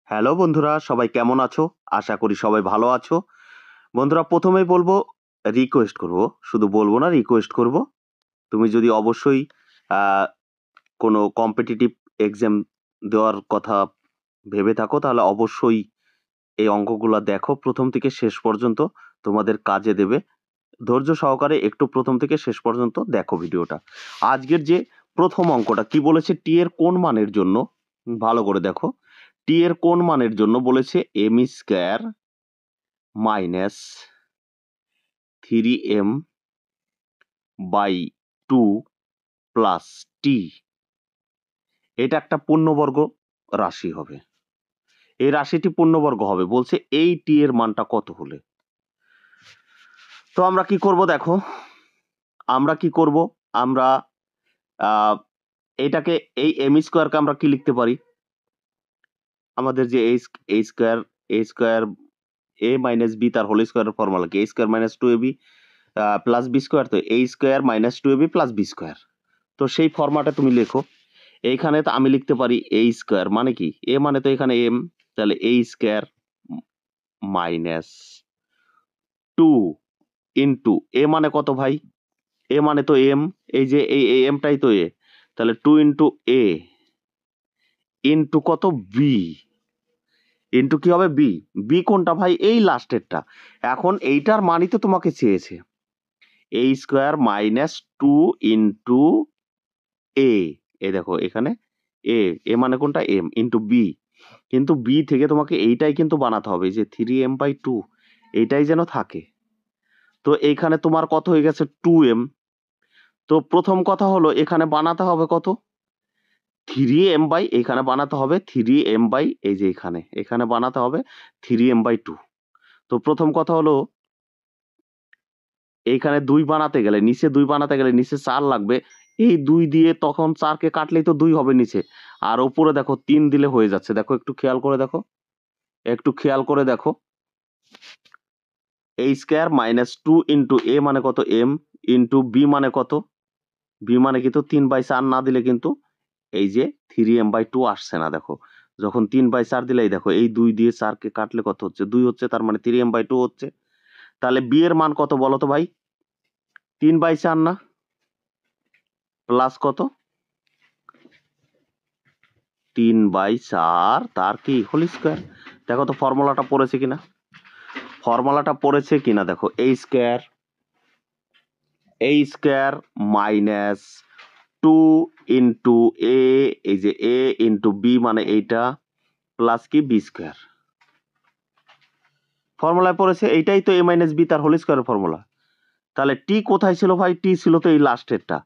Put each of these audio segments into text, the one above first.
Hello বন্ধুরা, সবাই কেমন আছো? আশা করি সবাই ভালো আছো। বন্ধুরা, প্রথমেই বলবো, রিকোয়েস্ট করব, শুধু বলবো না, রিকোয়েস্ট করব। তুমি যদি অবশ্যই আ কোনো কম্পিটিটিভ এক্সাম দেওয়ার কথা ভেবে থাকো, তাহলে অবশ্যই এই অঙ্কগুলা দেখো প্রথম থেকে শেষ পর্যন্ত, তোমাদের কাজে দেবে। ধৈর্য সহকারে একটু প্রথম থেকে শেষ পর্যন্ত দেখো ভিডিওটা। আজকের যে প্রথম অঙ্কটা কি বলেছে, টি এর কোন মানের জন্য, ভালো করে দেখো। টি এর কোন মানের জন্য বলেছে M square minus 3m by 2 plus T, এটা একটা পূর্ণবর্গ রাশি হবে। এই রাশিটি পূর্ণবর্গ হবে, বলছে এই টি এর মানটা কত হলে। তো আমরা কি করব দেখো, আমরা কি করব, আমরা আহ, এটাকে, এই এম স্কোয়ারকে আমরা কি লিখতে পারি, আমাদের যে A square A minus B তার হোল স্কোয়ারের ফর্মুলা কি, A square minus 2ab plus B square, তো A square minus 2ab plus B square. তো সেই ফর্মাটে তুমি লেখো। এইখানে তো আমি লিখতে পারি এ স্কোয়ার মানে কি, এ মানে তো এখানে এম, তাহলে এ স্কোয়ার মাইনাস 2 ইন্টু এ মানে কত ভাই, এ মানে তো এম, এই যে এই এমটাই তো এ, তাহলে 2 ইন্টু এ ইন্টু কত বি, ইন্টু কি হবে বি। বি কোনটা ভাই, এই লাস্টেরটা। এখন এইটার মানই তো তোমাকে চেয়েছে, এ স্কোয়ার মাইনাস 2 ইন্টু এ, এই দেখো এখানে এ, এ মানে কোনটা এম ইন্টু বি, কিন্তু বি থেকে তোমাকে এইটাই কিন্তু বানাতে হবে, যে 3m/2 এইটাই যেন থাকে। তো এইখানে তোমার কত হয়ে গেছে 2m। তো প্রথম কথা হলো এখানে বানাতে হবে কত, 3m বাই, এখানে বানাতে হবে 3m বাই, এই যে এখানে এখানে বানাতে হবে 3m/2। তো প্রথম কথা হলো এইখানে 2 বানাতে গেলে, নিচে 2 বানাতে গেলে নিচে 4 লাগবে। এই 2 দিয়ে তখন 4 কে কাটলেই তো 2 হবে নিচে। আর উপরে দেখো 3 দিলে হয়ে যাচ্ছে। দেখো একটু খেয়াল করে দেখো, একটু খেয়াল করে দেখো। এ স্কয়ার মাইনাস 2 ইন্টু এ মানে কত এম, ইন্টু বি মানে কত, বি মানে কিন্তু 3/4 না দিলে কিন্তু এই যে 3m/2 আসছে না। দেখো যখন 3/4 দিলে, এই দেখো এই 2 দিয়ে 4 কে কাটলে কত হচ্ছে, 2 হচ্ছে, তার মানে 3m/2 হচ্ছে। তাহলে বি এর মান কত বলো তো ভাই, 3/4 না, প্লাস কত 3/4 তার কি হোল স্কয়ার। দেখো তো ফর্মুলাটা পড়েছে কিনা, ফর্মুলাটা পড়েছে কিনা দেখো, এ স্কয়ার মাইনাস 2 ইন্টু এ, এই যে এ ইন্টু বি মানে এইটা, প্লাস কি বি স্কয়ার। ফর্মুলায় পড়েছে, এইটাই তো এ মাইনাস বি তার হোল স্কয়ারের ফর্মুলা। তাহলে টি কোথায় ছিল ভাই, টি ছিল তো এই লাস্টেরটা।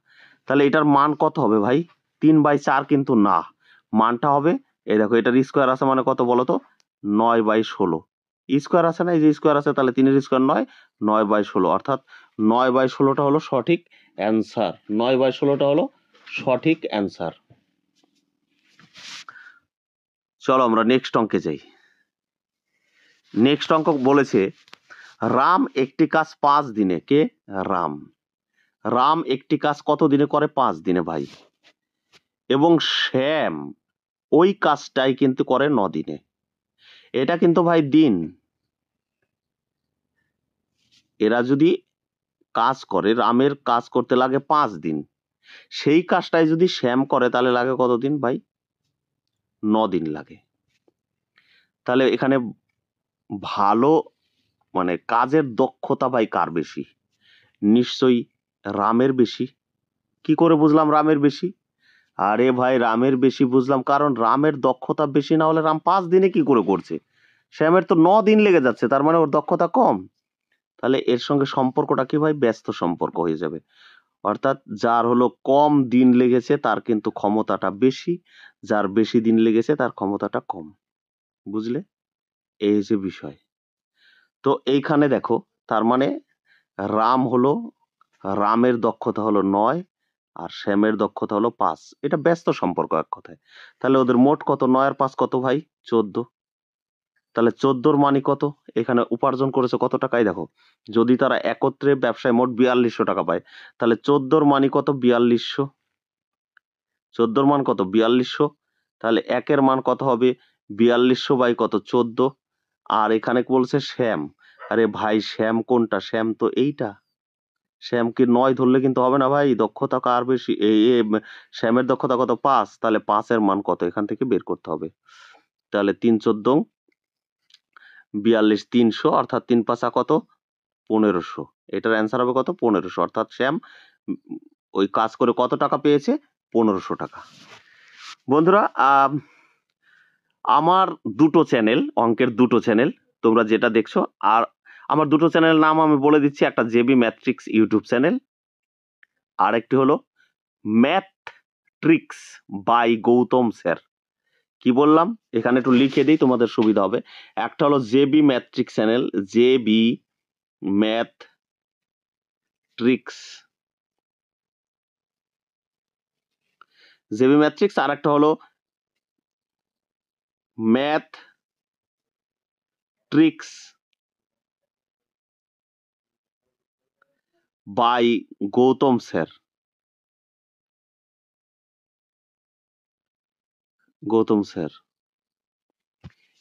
তাহলে এটার মান কত হবে ভাই, 3/4 কিন্তু না, মানটা হবে, এই দেখো এটার স্কয়ার আছে মানে কত বলো তো, 9/16 স্কয়ার আছে না, এই যে স্কয়ার আছে, তাহলে 3 এর স্কয়ার 9, 9/16, অর্থাৎ 9/16টা হলো সঠিক অ্যান্সার, 9/16টা হলো সঠিক অ্যান্সার। চলো আমরা নেক্সট অঙ্কে যাই। নেক্সট অঙ্ক বলেছে, রাম একটি কাজ 5 দিনে, কে, রাম, রাম একটি কাজ কত দিনে করে, 5 দিনে ভাই, এবং শ্যাম ওই কাজটাই কিন্তু করে 9 দিনে। এটা কিন্তু ভাই দিন, এরা যদি কাজ করে, রামের কাজ করতে লাগে 5 দিন, সেই কাজটাই যদি শ্যাম করে তাহলে লাগে কত দিন ভাই, 9 দিন লাগে। তাহলে এখানে ভালো মানে কাজের দক্ষতা ভাই কার বেশি, নিশ্চয়ই রামের বেশি। কি করে বুঝলাম রামের বেশি, আরে ভাই রামের বেশি বুঝলাম কারণ রামের দক্ষতা বেশি, না হলে রাম 5 দিনে কি করে করছে, শ্যামের তো 9 দিন লেগে যাচ্ছে, তার মানে ওর দক্ষতা কম। তাহলে এর সঙ্গে সম্পর্কটা কি ভাই, ব্যস্ত সম্পর্ক হয়ে যাবে। অর্থাৎ যার হলো কম দিন লেগেছে তার কিন্তু ক্ষমতাটা বেশি, যার বেশি দিন লেগেছে তার ক্ষমতাটা কম। বুঝলে, এই যে বিষয়। তো এইখানে দেখো, তার মানে রাম হলো, রামের দক্ষতা হলো 9 আর শ্যামের দক্ষতা হলো 5, এটা ব্যস্ত সম্পর্ক এক কথায়। তাহলে ওদের মোট কত, 9 আর 5 কত ভাই, 14। তাহলে 14র মানি কত, এখানে উপার্জন করেছে কত টাকায় দেখো, যদি তারা একত্রে ব্যবসায় মোট 4200 টাকা পায়, তাহলে 14র মানি কত, 4200, 14র মান কত 4200, তাহলে একের মান কত হবে, 4200 বাই কত 14, আর এখানে বলছে শ্যাম। আরে ভাই শ্যাম কোনটা? শ্যাম তো এইটা। শ্যামকে 9 ধরলে কিন্তু হবে না ভাই, দক্ষতা কার বেশি? শ্যামের দক্ষতা কত? 5, তাহলে 5 এর মান কত এখান থেকে বের করতে হবে। তাহলে 3 × 14 42, 300 অর্থাৎ 3 × 5 কত? 1500। এটার অ্যান্সার হবে কত? 1500। অর্থাৎ শ্যাম ওই কাজ করে কত টাকা পেয়েছে? 1500 টাকা। বন্ধুরা, আমার দুটো চ্যানেল, অঙ্কের দুটো চ্যানেল, তোমরা যেটা দেখছো। আর আমার দুটো চ্যানেলের নাম আমি বলে দিচ্ছি, একটা জেবি ম্যাথট্রিক্স ইউটিউব চ্যানেল, আর একটি হলো math tricks by Gautam sir. কি বললাম এখানে একটু লিখে দিই, তোমাদের সুবিধা হবে। একটা হলো JB math tricks channel, JB math tricks, JB math tricks, আর একটা হলো math tricks by Gautam sir. Gautam sir,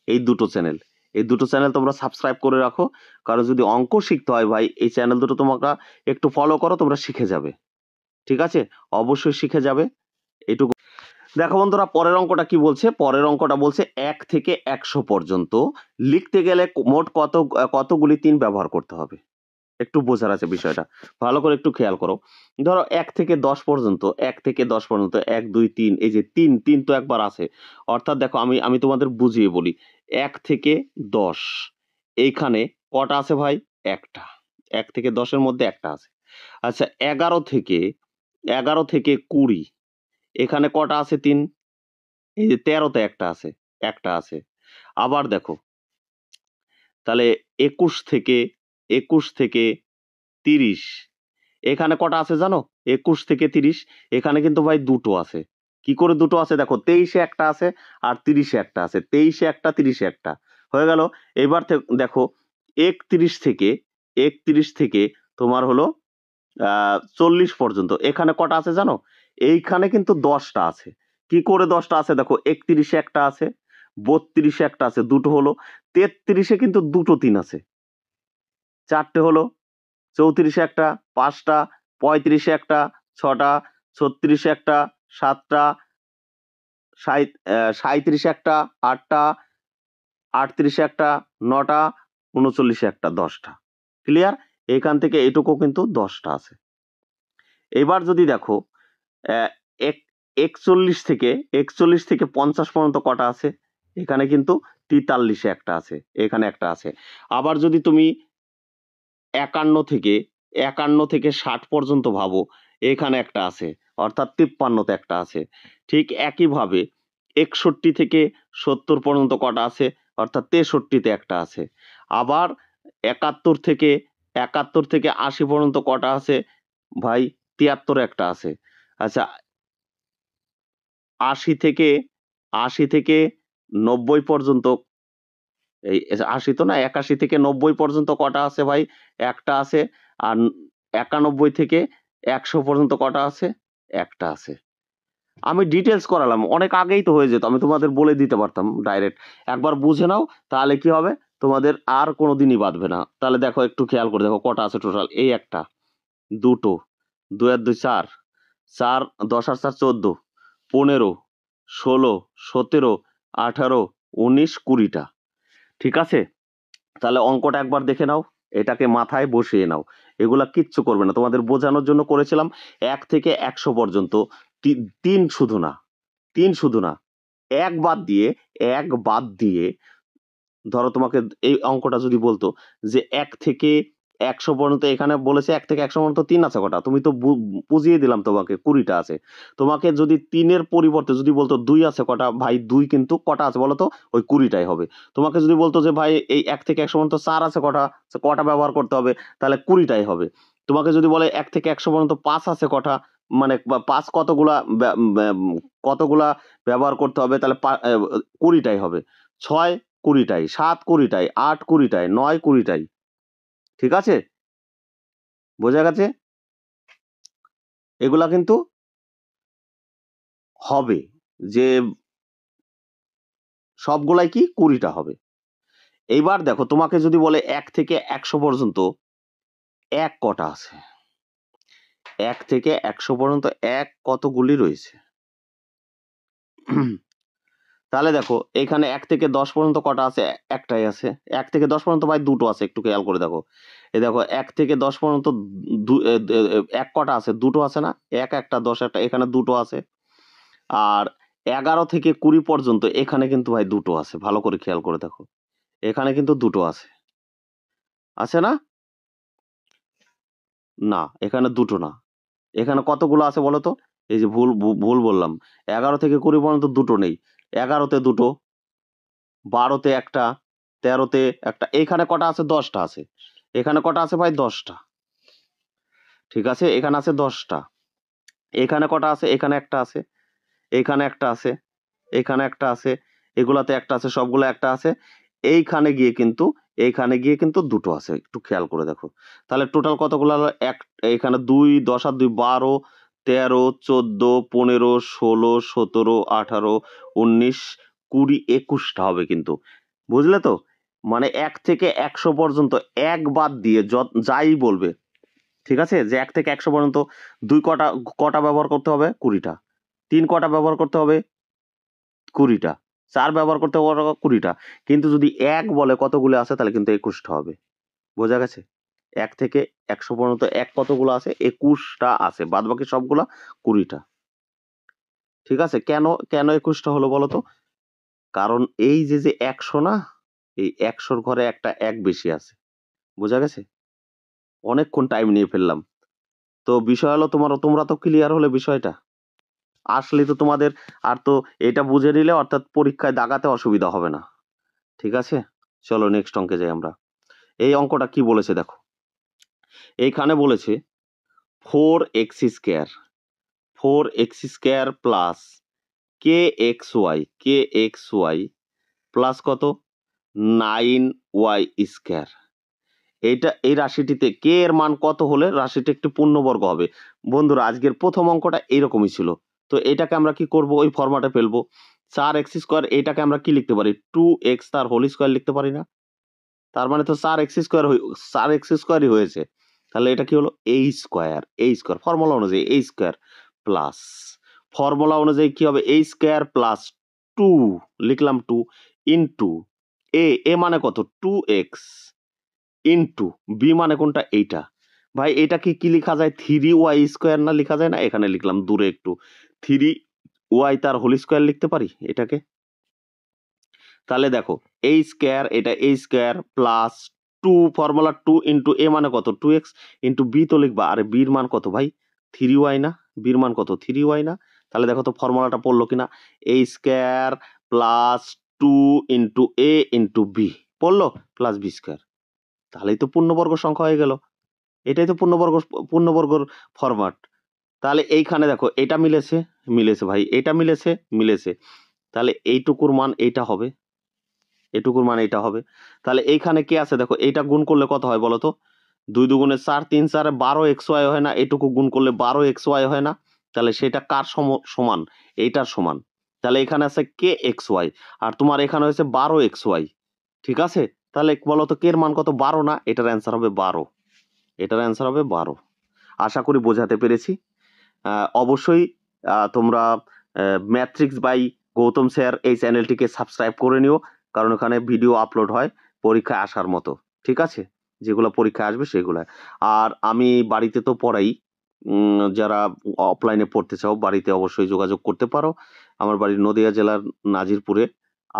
এই দুটো চ্যানেল, এই দুটো চ্যানেল তোমরা সাবস্ক্রাইব করে রাখো। কারণ যদি অঙ্ক শিখতে হয় ভাই, এই চ্যানেল দুটো তোমরা একটু ফলো করো, তোমরা শিখে যাবে। ঠিক আছে, অবশ্যই শিখে যাবে। এইটুকু দেখো বন্ধুরা, পরের অঙ্কটা কি বলছে? পরের অঙ্কটা বলছে 1 থেকে 100 পর্যন্ত লিখতে গেলে মোট কতগুলি 3 ব্যবহার করতে হবে। একটু বোঝার আছে বিষয়টা, ভালো করে একটু খেয়াল করো। ধরো 1 থেকে 10 পর্যন্ত, 1 থেকে 10 পর্যন্ত 1 2 3, এই যে 3 তো একবার আছে। অর্থাৎ দেখো আমি তোমাদের বুঝিয়ে বলি। 1 থেকে 10 এইখানে কটা আছে ভাই? একটা। 1 থেকে 10 এর মধ্যে একটা আছে। আচ্ছা, 11 থেকে 20 এখানে কটা আছে? 3। এই যে 13 তে একটা আছে। আবার দেখো, তাহলে 21 থেকে 30 এখানে কটা আছে জানো? 21 থেকে 30 এখানে কিন্তু ভাই দুটো আছে। কি করে দুটো আছে? দেখো 23 এ একটা আছে আর 30 এ একটা আছে। 23 এ একটা, 30 এ একটা। হয়ে গেল। এবার দেখো 31 থেকে তোমার হলো 40 পর্যন্ত এখানে কটা আছে জানো? এইখানে কিন্তু 10টা আছে। কি করে 10টা আছে? দেখো 31 এ একটা আছে, 32 এ একটা আছে, দুটো হলো। 33 এ কিন্তু দুটো 3 আছে, চারটে হলো। 34 এ একটা, 5টা। 35 এ একটা, 6টা। 36 এ একটা, 7টা। 37 এ একটা, 8টা। 38 এ একটা, 9টা। 39 এ একটা, 10টা। ক্লিয়ার? এখান থেকে এটুকু কিন্তু 10টা আছে। এবার যদি দেখো আহ, এক- 41 থেকে 50 পর্যন্ত কটা আছে? এখানে কিন্তু 43 এ একটা আছে, এখানে একটা আছে। আবার যদি তুমি 51 থেকে 60 পর্যন্ত ভাবো, এখানে একটা আছে, অর্থাৎ 53 তে একটা আছে। ঠিক একইভাবে 61 থেকে 70 পর্যন্ত কটা আছে? অর্থাৎ 63 তে একটা আছে। আবার 71 থেকে 80 পর্যন্ত কটা আছে ভাই? 73 একটা আছে। আচ্ছা, 80 থেকে 90 পর্যন্ত, এই 80 তো না, 81 থেকে 90 পর্যন্ত কটা আছে ভাই? একটা আছে। আর 91 থেকে 100 পর্যন্ত কটা আছে? একটা আছে। আমি ডিটেইলস করালাম, অনেক আগেই তো হয়ে যেত, আমি তোমাদের বলে দিতে পারতাম ডাইরেক্ট। একবার বুঝে নাও, তাহলে কি হবে? তোমাদের আর কোনোদিনই বাঁধবে না। তাহলে দেখো, একটু খেয়াল করে দেখো কটা আছে টোটাল। এই একটা, দুটো, 2 আর 2 4, 4 10 আর 4 14, 15, 16, 17, 18, 19, 20টা। ঠিক আছে? তাহলে অঙ্কটা একবার দেখে নাও, এটাকে মাথায় বসিয়ে নাও। এগুলা কিচ্ছু করবে না, তোমাদের বোঝানোর জন্য করেছিলাম। 1 থেকে 100 পর্যন্ত 3 শুধু না, 3 শুধু না, 1 বাদ দিয়ে, 1 বাদ দিয়ে ধরো তোমাকে এই অঙ্কটা যদি বলতো যে 1 থেকে 100 পর্যন্ত, এখানে বলেছে 1 থেকে 100 পর্যন্ত 3 আছে কটা? তুমি তো বুঝিয়ে দিলাম তোমাকে, 20টা আছে। তোমাকে যদি 3 এর পরিবর্তে যদি বলতো 2 আছে কটা? ভাই 2 কিন্তু কটা আছে বলো তো? ওই 20টাই হবে। তোমাকে যদি বলতো যে ভাই এই 1 থেকে 100 পর্যন্ত 4 আছে কটা? কটা ব্যবহার করতে হবে? তাহলে 20টাই হবে। তোমাকে যদি বলে 1 থেকে 100 পর্যন্ত 5 আছে কটা? মানে 5 কতগুলা ব্যবহার করতে হবে? তাহলে 20টাই হবে। 6 20টাই, 7 20টাই, 8 20টাই, 9 20টাই। ঠিক আছে? বোঝা গেছে? এগুলা কিন্তু হবে, যে সবগুলাই কি 20টা হবে। এইবার দেখো তোমাকে যদি বলে 1 থেকে 100 পর্যন্ত এক কটা আছে? 1 থেকে 100 পর্যন্ত এক কতগুলি রয়েছে? তাহলে দেখো এখানে 1 থেকে 10 পর্যন্ত কটা আছে? একটাই আছে। 1 থেকে 10 পর্যন্ত ভাই দুটো আছে, একটু খেয়াল করে দেখো। এই দেখো 1 থেকে 10 পর্যন্ত এক কটা আছে? দুটো আছে না? 1 একটা 10 একটা, এখানে দুটো আছে। আর 11 থেকে 20 পর্যন্ত এখানে কিন্তু ভাই দুটো আছে, ভালো করে খেয়াল করে দেখো। এখানে কিন্তু দুটো আছে, আছে না? না, এখানে দুটো না। এখানে কতগুলো আছে বলো তো? এই যে ভুল বললাম। 11 থেকে 20 পর্যন্ত দুটো নেই। 11তে দুটো, 12তে একটা, 13তে একটা। এখানে কটা আছে? 10টা আছে। এখানে কটা আছে ভাই? 10টা। ঠিক আছে? এখানে আছে 10টা। এখানে কটা আছে? এখানে একটা আছে, এখানে একটা আছে, এখানে একটা আছে, এগুলাতে একটা আছে, সবগুলো একটা আছে। এইখানে গিয়ে কিন্তু দুটো আছে। একটু খেয়াল করে দেখো। তাহলে টোটাল কতগুলো হলো? এখানে 2, 10 আর 2 12, 13, 14, 15, 16, 17, 18, 19, 20, 21টা হবে কিন্তু। বুঝলে তো? মানে 1 থেকে 100 পর্যন্ত এক বাদ দিয়ে যাই বলবে, ঠিক আছে? যে 1 থেকে 100 পর্যন্ত 2 কটা ব্যবহার করতে হবে? 20টা। 3 কটা ব্যবহার করতে হবে? 20টা। 4 ব্যবহার করতে হবে 20টা। কিন্তু যদি 1 বলে কতগুলো আছে? তাহলে কিন্তু 21টা হবে। বোঝা গেছে? 1 থেকে 100 পর্যন্ত এক কতগুলো আছে? 21টা আছে। বাদবাকি সবগুলা 20টা। ঠিক আছে? কেন 21টা হলো বলো তো? কারণ এই যে 100 না? এই 100'র ঘরে একটা 1 বেশি আছে। বোঝা গেছে? অনেকক্ষণ টাইম নিয়ে ফেললাম। তো বিষয় হলো তোমরা তো ক্লিয়ার হলে বিষয়টা? আসলেই তো তোমাদের আর তো এটা বুঝে নিলে অর্থাৎ পরীক্ষায় দাগাতে অসুবিধা হবে না। ঠিক আছে? চলো নেক্সট অঙ্কে যাই আমরা। এই অঙ্কটা কি বলেছে দেখো। এইখানে বলেছে 4x² 4x² plus kxy plus কত? 9y²। এই রাশিটিতে কে এর মান কত হলে রাশিটি একটি পূর্ণবর্গ হবে? বন্ধুরা আজকের প্রথম অঙ্কটা এইরকমই ছিল। তো এটাকে আমরা কি করব? ওই ফরম্যাটে ফেলবো। 4x² এটাকে আমরা কি লিখতে পারি? 2x তার হোল স্কয়ার লিখতে পারি না? তার মানে তো 4x² হয়েছে। তাহলে এটা কি হলো? a² ফর্মুলা অনুযায়ী a² প্লাস, ফর্মুলা অনুযায়ী কি হবে? a² প্লাস 2 লিখলাম 2 ইনটু a মানে কত? 2x ইনটু b মানে কোনটা? এইটা। ভাই এটা কি লিখা যায়? 3y² না লিখা যায় না? এখানে লিখলাম দূরে একটু। 3y তার হোল স্কয়ার লিখতে পারি এটাকে? তাহলে দেখো এটা a² plus 2 formula 2 into a মানে কত? 2x ইনটু b তো লিখবা। আরে b এর মান কত ভাই? 3y না? b এর মান কত? 3y না? তাহলে দেখো তো ফর্মুলাটা পড়লো কিনা? a² plus 2 into a into b পড়লো প্লাস b²। তাহলেই তো পূর্ণবর্গ সংখ্যা হয়ে গেল। এটাই তো পূর্ণবর্গর ফরম্যাট। তাহলে এইখানে দেখো এটা মিলেছে ভাই, এটা মিলেছে। তাহলে এইটুকুর মান এইটা হবে, এটুকুর মান এইটা হবে। তাহলে এইখানে কি আছে দেখো, এইটা গুণ করলে কত হয় বলো তো? 2 দুগুণে 4, 3 4 12xy হয় না? এটুকু গুণ করলে 12xy হয় না? তাহলে সেটা কার সমান? এইটার সমান। তাহলে এখানে আছে kxy আর তোমার এখানে হয়েছে 12xy। ঠিক আছে? তাহলে বলো তো কে এর মান কত? 12 না? এটার অ্যান্সার হবে 12। এটার অ্যান্সার হবে 12। আশা করি বোঝাতে পেরেছি। অবশ্যই তোমরা ম্যাট্রিক্স বাই গৌতম স্যার এই চ্যানেলটিকে সাবস্ক্রাইব করে নিও, কারণ ওখানে ভিডিও আপলোড হয় পরীক্ষায় আসার মতো। ঠিক আছে? যেগুলো পরীক্ষায় আসবে সেগুলা। আর আমি বাড়িতে তো পড়াই। যারা অফলাইনে পড়তে চাও বাড়িতে অবশ্যই যোগাযোগ করতে পারো। আমার বাড়ি নদিয়া জেলার নাজিরপুরে।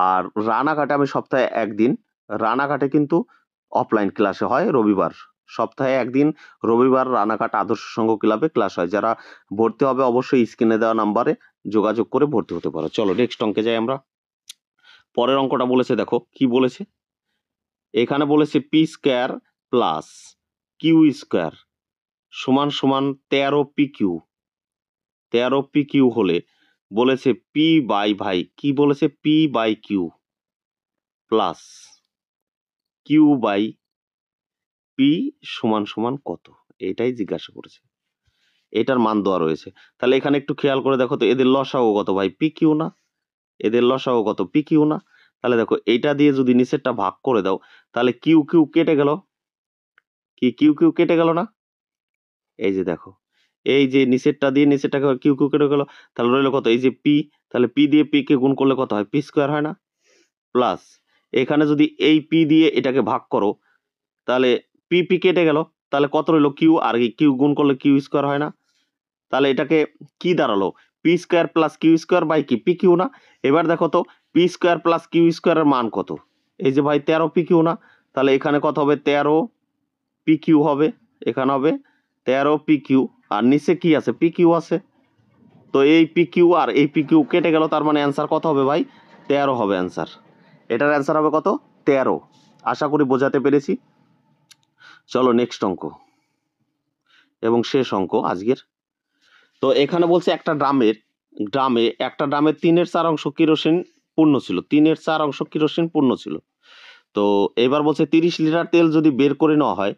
আর রানাঘাটে আমি সপ্তাহে 1 দিন, রানাঘাটে কিন্তু অফলাইন ক্লাসে হয় রবিবার। সপ্তাহে 1 দিন রবিবার রানাঘাট আদর্শ সংঘ ক্লাবে ক্লাস হয়। যারা ভর্তি হবে অবশ্যই স্ক্রিনে দেওয়া নাম্বারে যোগাযোগ করে ভর্তি হতে পারো। চলো নেক্সট অঙ্কে যাই আমরা। পরের অঙ্কটা বলেছে দেখো, কি বলেছে? এখানে বলেছে p² প্লাস q² সমান সমান 13pq। 13pq হলে বলেছে p বাই ভাই কি বলেছে? p by q plus q by p সমান সমান কত? এটাই জিজ্ঞাসা করেছে। এটার মান দেওয়া রয়েছে। তাহলে এখানে একটু খেয়াল করে দেখো তো, এদের লসাগু কত ভাই? pq না? এদের লসাগু কত? pq না? তাহলে দেখো এইটা দিয়ে যদি নিচেরটা ভাগ করে দাও তাহলে কিউ কিউ কেটে গেল, কি কিউ কিউ কেটে গেল না? এই যে দেখো, এই যে নিচেরটা দিয়ে নিচেরটাকে কিউ কিউ কেটে গেল, তাহলে রইলো কত? এই যে পি, তাহলে পি দিয়ে পি কে গুণ করলে কত হয়? পি স্কোয়ার হয় না? প্লাস এখানে যদি এই পি দিয়ে এটাকে ভাগ করো তাহলে পি পি কেটে গেল, তাহলে কত রইলো? কিউ, আর এই কিউ গুণ করলে কিউ স্কোয়ার হয় না? তাহলে এটাকে কি দাঁড়ালো? P square plus q square by কি? পি কিউ না? এবার দেখো তো পি স্কোয়ার প্লাস কিউ স্কোয়ারের মান কত? এই যে ভাই 13 পি কিউ না? তাহলে এখানে কত হবে? 13 পি কিউ হবে, এখানে হবে 13 পি কিউ, আর নিচে কি আছে? পি কিউ আছে। তো এই পি কিউ আর এই পি কিউ কেটে গেল, তার মানে অ্যান্সার কত হবে ভাই? 13 হবে অ্যান্সার। এটার অ্যান্সার হবে কত? 13। আশা করি বোঝাতে পেরেছি। চলো নেক্সট অঙ্ক এবং শেষ অঙ্ক আজকের। তো এখানে বলছে একটা ড্রামে 3/4 অংশ কিরোসিন পূর্ণ ছিল, 3/4 অংশ কিরোসিন পূর্ণ ছিল। তো এবার বলছে 30 লিটার তেল যদি বের করে নেওয়া হয়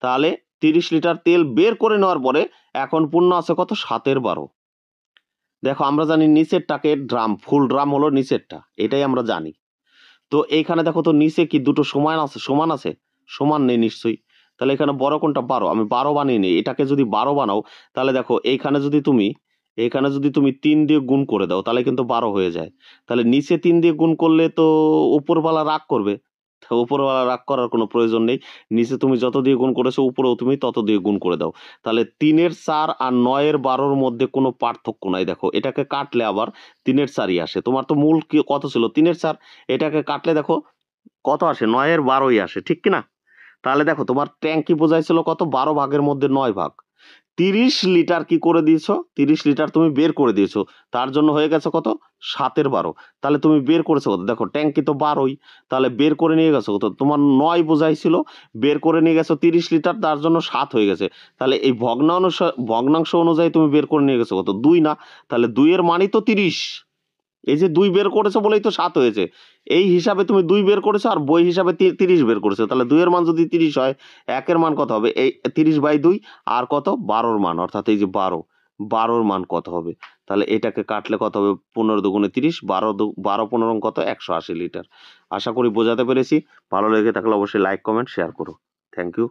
তাহলে 30 লিটার তেল বের করে নেওয়ার পরে এখন পূর্ণ আছে কত? 7/12। দেখো আমরা জানি নিচেরটাকে ড্রাম, ফুল ড্রাম হলো নিচেরটা, এটাই আমরা জানি। তো এইখানে দেখো তো নিচে কি দুটো সমান আছে? সমান আছে? সমান নেই নিশ্চয়ই। তাহলে এখানে বড় কোনটা? 12। আমি 12 বানিয়ে নিই। এটাকে যদি 12 বানাও তাহলে দেখো এখানে যদি তুমি 3 দিয়ে গুণ করে দাও তাহলে কিন্তু 12 হয়ে যায়। তাহলে নিচে 3 দিয়ে গুণ করলে তো উপরওয়ালা রাগ করবে। তো উপরওয়ালা রাগ করার কোনো প্রয়োজন নেই। নিচে তুমি যত দিয়ে গুণ করেছো উপরেও তুমি তত দিয়ে গুণ করে দাও। তাহলে 3/4 আর 9/12 মধ্যে কোনো পার্থক্য নাই। দেখো এটাকে কাটলে আবার 3/4ই আসে। তোমার তো মূল কত ছিল? 3/4। এটাকে কাটলে দেখো কত আসে? 9/12ই আসে, ঠিক কি না? তাহলে দেখো তোমার ট্যাঙ্কি বোঝাইছিল কত? 12 ভাগের মধ্যে 9 ভাগ। 30 লিটার কি করে দিয়েছো? 30 লিটার তুমি বের করে দিয়েছো, তার জন্য হয়ে গেছে কত? 7/12। তাহলে তুমি বের করেছো কত? দেখো ট্যাঙ্কি তো 12ই, তাহলে বের করে নিয়ে গেছো কত? তোমার 9 বোঝাইছিল, বের করে নিয়ে গেছো 30 লিটার, তার জন্য 7 হয়ে গেছে। তাহলে এই ভগ্নাংশ অনুযায়ী তুমি বের করে নিয়ে গেছো কত? 2 না? তাহলে 2 এর মানই তো 30। এই যে 2 বের করেছো বলেই তো 7 হয়েছে। এই হিসাবে তুমি 2 বের করেছো আর বই হিসাবে 30 বের করেছো। তাহলে 2 এর মান যদি 30 হয়, 1 এর মান কত হবে? এই 30/2 আর কত? 12 মান, অর্থাৎ এই যে 12 মান কত হবে? তাহলে এটাকে কাটলে কত হবে? 15 দুগুণে 30, 12 15 কত? 180 লিটার। আশা করি বোঝাতে পেরেছি। ভালো লেগে থাকলে অবশ্যই লাইক, কমেন্ট, শেয়ার করো। Thank you.